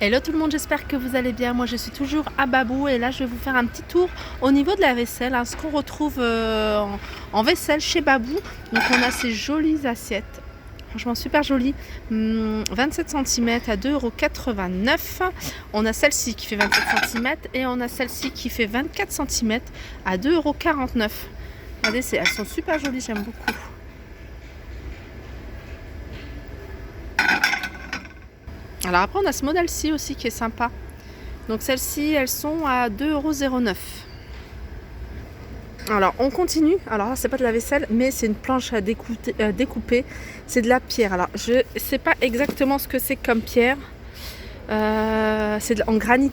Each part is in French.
Hello tout le monde, j'espère que vous allez bien. Moi je suis toujours à Babou et là je vais vous faire un petit tour au niveau de la vaisselle, ce qu'on retrouve en vaisselle chez Babou. Donc on a ces jolies assiettes, franchement super jolies, 27 cm à 2,89 €. On a celle-ci qui fait 27 cm et on a celle-ci qui fait 24 cm à 2,49 €. Regardez, elles sont super jolies, j'aime beaucoup. Alors après on a ce modèle-ci aussi qui est sympa. Donc celles-ci elles sont à 2,09 €. Alors on continue. Alors là c'est pas de la vaisselle mais c'est une planche à découper. C'est de la pierre. Alors je sais pas exactement ce que c'est comme pierre. C'est en granit.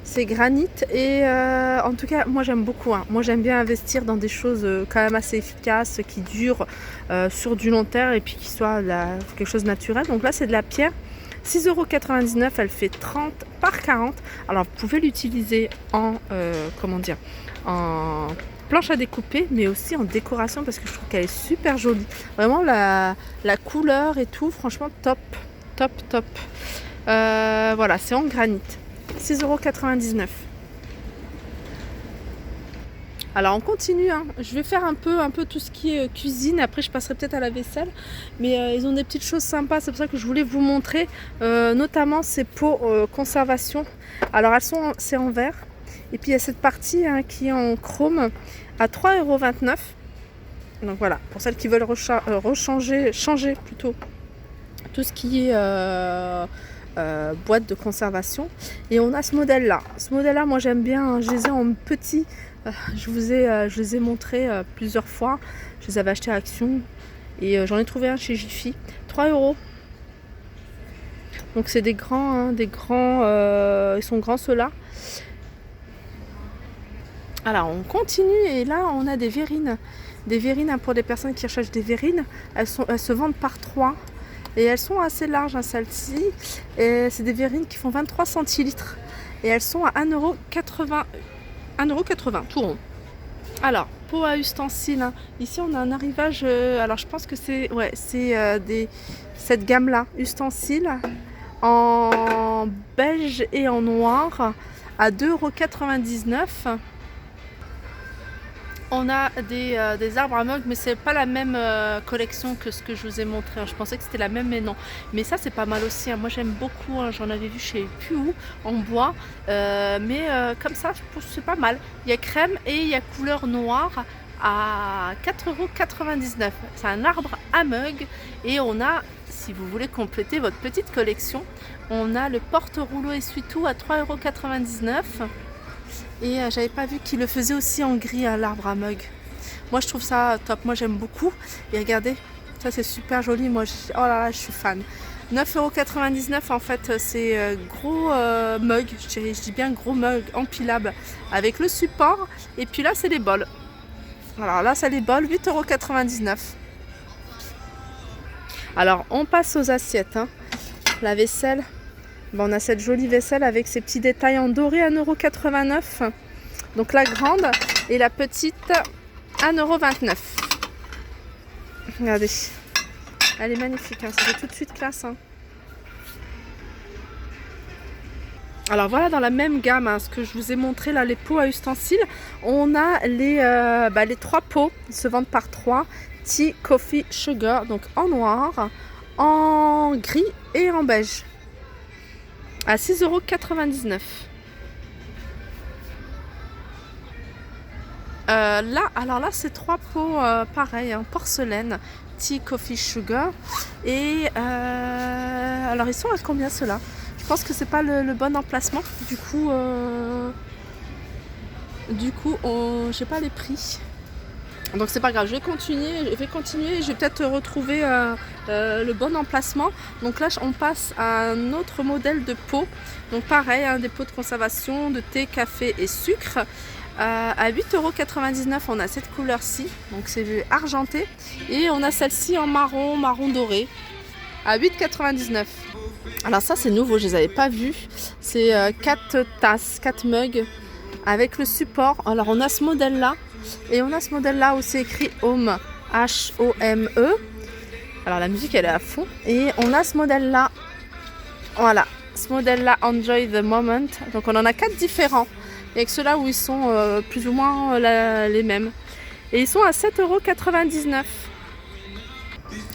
C'est granit et en tout cas moi j'aime beaucoup. Moi j'aime bien investir dans des choses quand même assez efficaces, qui durent sur du long terme et puis qui soient quelque chose de naturel. Donc là c'est de la pierre. 6,99 €, elle fait 30 par 40. Alors vous pouvez l'utiliser en en planche à découper, mais aussi en décoration parce que je trouve qu'elle est super jolie. Vraiment la couleur et tout, franchement top, top, top. Voilà, c'est en granit. 6,99 €. Alors on continue, je vais faire un peu tout ce qui est cuisine, après je passerai peut-être à la vaisselle, mais ils ont des petites choses sympas, c'est pour ça que je voulais vous montrer, notamment ces pots conservation. Alors c'est en verre, et puis il y a cette partie qui est en chrome à 3,29 €. Donc voilà, pour celles qui veulent changer plutôt tout ce qui est boîte de conservation. Et on a ce modèle là, moi j'aime bien, je les ai en petit. Je les ai montrés plusieurs fois. Je les avais achetés à Action et j'en ai trouvé un chez Jiffy. 3 €. Donc c'est des grands, ils sont grands ceux-là. Alors on continue et là on a des verrines. Des verrines pour des personnes qui recherchent des verrines. Elles se vendent par 3 et elles sont assez larges celles-ci. Et c'est des verrines qui font 23 centilitres et elles sont à 1,80 €, tout rond. Alors, pot à ustensiles. Ici, on a un arrivage. Alors, je pense que c'est cette gamme-là, ustensiles en beige et en noir à 2,99 €. On a des arbres à mug, mais c'est pas la même collection que ce que je vous ai montré. Je pensais que c'était la même, mais non. Mais ça, c'est pas mal aussi. Moi, j'aime beaucoup. J'en avais vu chez Puou en bois. Mais comme ça, c'est pas mal. Il y a crème et il y a couleur noire à 4,99 €. C'est un arbre à mug. Et on a, si vous voulez compléter votre petite collection, on a le porte-rouleau essuie-tout à 3,99 €. Et j'avais pas vu qu'il le faisait aussi en gris à l'arbre à mug. Moi je trouve ça top, moi j'aime beaucoup. Et regardez, ça c'est super joli, oh là là, je suis fan. 9,99 € en fait, c'est gros mug, je dis bien gros mug empilable avec le support. Et puis là c'est les bols. Alors là c'est les bols, 8,99 €. Alors on passe aux assiettes, La vaisselle. On a cette jolie vaisselle avec ces petits détails en doré à 1,89 €. Donc la grande et la petite à 1,29 €. Regardez, elle est magnifique, ça fait tout de suite classe. Alors voilà, dans la même gamme, ce que je vous ai montré là, les pots à ustensiles, on a les 3 pots, ils se vendent par 3. Tea, Coffee, Sugar, donc en noir, en gris et en beige. À 6,99 €. Là c'est 3 pots pareil, en porcelaine, Tea, Coffee, Sugar. Et alors ils sont à combien ceux-là? Je pense que c'est pas le bon emplacement. Du coup j'ai pas les prix. Donc c'est pas grave, je vais continuer, je vais peut-être retrouver le bon emplacement. Donc là on passe à un autre modèle de pot. Donc pareil, des pots de conservation de thé, café et sucre. À 8,99 € on a cette couleur-ci, donc c'est argenté. Et on a celle-ci en marron doré à 8,99 €. Alors ça c'est nouveau, je les avais pas vus. C'est 4 tasses, 4 mugs avec le support. Alors on a ce modèle là. Et on a ce modèle là où c'est écrit Home, H-O-M-E. Alors la musique elle est à fond. Et on a ce modèle là, voilà, ce modèle-là, Enjoy the Moment. Donc on en a 4 différents. Et avec ceux-là où ils sont plus ou moins les mêmes. Et ils sont à 7,99 €.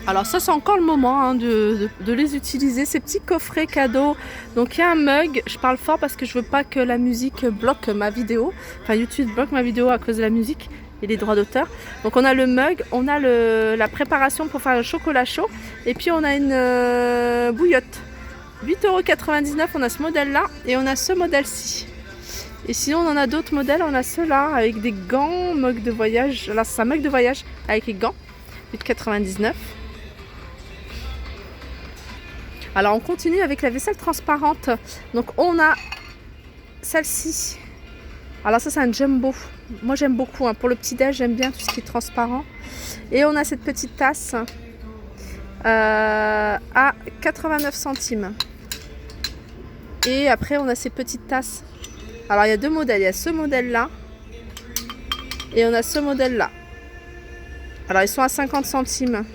Alors ça c'est encore le moment hein, de les utiliser, ces petits coffrets cadeaux. Donc il y a un mug, je parle fort parce que je veux pas que la musique bloque ma vidéo. Enfin YouTube bloque ma vidéo à cause de la musique et les droits d'auteur. Donc on a le mug, on a la préparation pour faire le chocolat chaud. Et puis on a une bouillotte. 8,99 €, on a ce modèle là et on a ce modèle-ci. Et sinon on en a d'autres modèles, on a ceux-là avec des gants, mug de voyage. Là c'est un mug de voyage avec les gants, 8,99 €. Alors on continue avec la vaisselle transparente. Donc on a celle-ci. Alors ça c'est un jumbo. Moi j'aime beaucoup. Hein. Pour le petit déj j'aime bien tout ce qui est transparent. Et on a cette petite tasse à 89 centimes. Et après on a ces petites tasses. Alors il y a deux modèles. Il y a ce modèle-là. Et on a ce modèle-là. Alors ils sont à 50 centimes.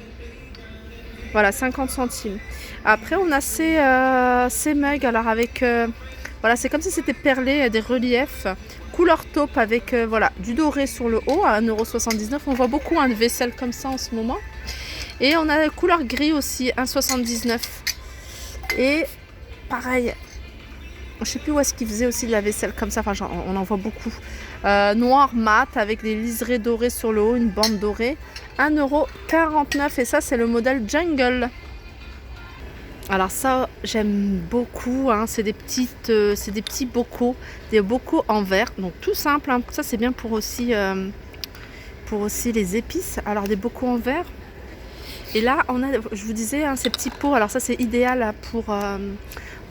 Voilà, 50 centimes. Après, on a ces mugs. Alors, avec. Voilà, c'est comme si c'était perlé, des reliefs. Couleur taupe avec voilà, du doré sur le haut à 1,79 €. On voit beaucoup hein, de vaisselle comme ça en ce moment. Et on a la couleur gris aussi, 1,79 €. Et pareil, je ne sais plus où est-ce qu'ils faisaient aussi de la vaisselle comme ça. Enfin, on en voit beaucoup. Noir mat avec des liserés dorés sur le haut, une bande dorée. 1,49 € et ça c'est le modèle Jungle. Alors ça j'aime beaucoup, hein. C'est des petits bocaux, des bocaux en verre, donc tout simple, hein. Ça c'est bien pour aussi les épices. Alors des bocaux en verre. Et là on a, je vous disais, hein, ces petits pots. Alors ça c'est idéal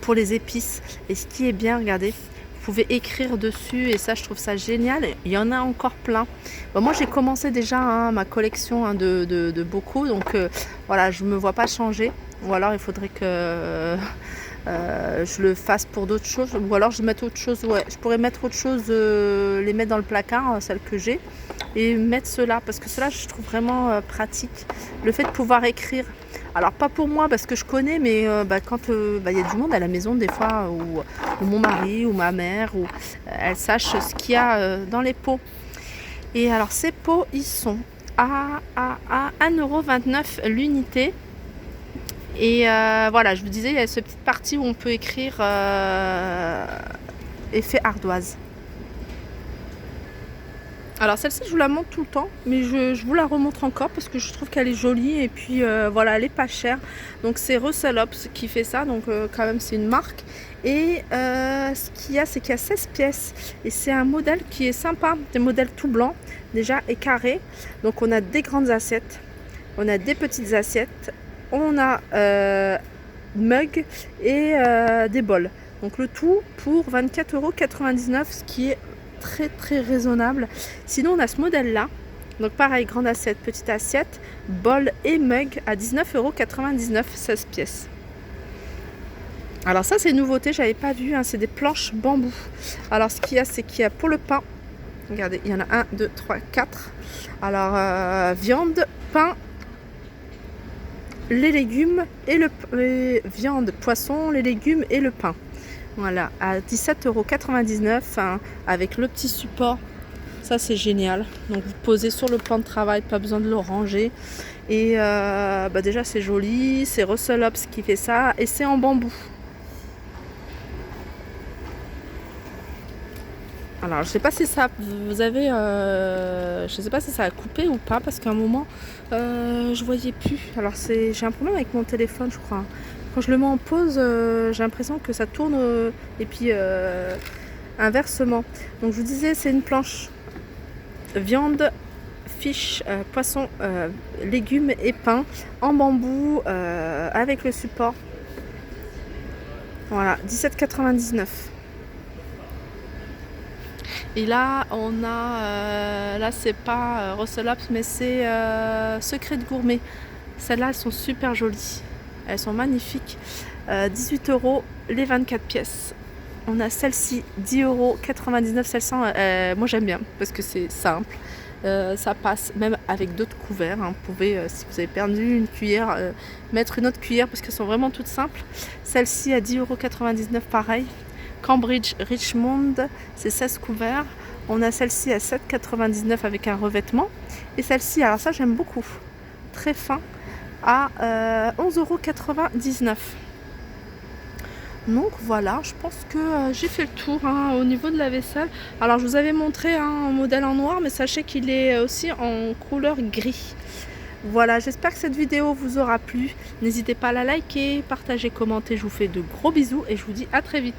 pour les épices. Et ce qui est bien, regardez. Vous pouvez écrire dessus et ça je trouve ça génial. Il y en a encore plein. Bon, moi j'ai commencé déjà hein, ma collection hein, de bocaux, donc voilà, je me vois pas changer. Ou alors il faudrait que je le fasse pour d'autres choses, ou alors je mette autre chose. Ouais, je pourrais mettre autre chose, les mettre dans le placard, celles que j'ai, et mettre ceux-là parce que ceux-là je trouve vraiment pratique. Le fait de pouvoir écrire. Alors pas pour moi parce que je connais, mais quand y a du monde à la maison des fois, ou mon mari ou ma mère, ou elle sache ce qu'il y a dans les pots. Et alors ces pots ils sont à 1,29 € l'unité. Et voilà, je vous disais, il y a cette petite partie où on peut écrire effet ardoise. Alors celle-ci je vous la montre tout le temps, mais je vous la remontre encore parce que je trouve qu'elle est jolie et puis voilà, elle est pas chère. Donc c'est Russell Hobbs qui fait ça, donc quand même c'est une marque. Et ce qu'il y a, c'est qu'il y a 16 pièces et c'est un modèle qui est sympa, des modèles tout blancs déjà et carrés. Donc on a des grandes assiettes, on a des petites assiettes, on a mugs et des bols. Donc le tout pour 24,99 €, ce qui est très très raisonnable. Sinon on a ce modèle là, donc pareil, grande assiette, petite assiette, bol et mug à 19,99 €, 16 pièces. Alors ça c'est une nouveauté, j'avais pas vu, hein, c'est des planches bambou. Alors ce qu'il y a, c'est qu'il y a pour le pain, regardez, il y en a 1, 2, 3, 4. Alors viande, pain, les légumes et viande, poisson, les légumes et le pain. Voilà, à 17,99 €, hein, avec le petit support. Ça c'est génial. Donc vous posez sur le plan de travail, pas besoin de le ranger. Et déjà c'est joli, c'est Russell Hobbs qui fait ça et c'est en bambou. Alors je sais pas si ça, vous avez, je sais pas si ça a coupé ou pas parce qu'à un moment je voyais plus. Alors j'ai un problème avec mon téléphone, je crois. Quand je le mets en pause, j'ai l'impression que ça tourne et puis inversement. Donc je vous disais, c'est une planche viande, fish, poisson, légumes et pain en bambou avec le support. Voilà, 17,99 €. Et là, on a, là c'est pas Russell Hobbs, mais c'est Secret de Gourmet. Celles-là, elles sont super jolies. Elles sont magnifiques. 18 € les 24 pièces. On a celle-ci, 10,99 €. Celle-ci, moi j'aime bien parce que c'est simple. Ça passe même avec d'autres couverts, hein. Vous pouvez, si vous avez perdu une cuillère, mettre une autre cuillère parce qu'elles sont vraiment toutes simples. Celle-ci à 10,99 € pareil. Cambridge Richmond, c'est 16 couverts. On a celle-ci à 7,99 € avec un revêtement. Et celle-ci, alors ça j'aime beaucoup, très fin, à 11,99 €. Donc voilà, je pense que j'ai fait le tour, hein, au niveau de la vaisselle. Alors je vous avais montré un modèle en noir, mais sachez qu'il est aussi en couleur gris. Voilà, j'espère que cette vidéo vous aura plu. N'hésitez pas à la liker, partager, commenter. Je vous fais de gros bisous et je vous dis à très vite.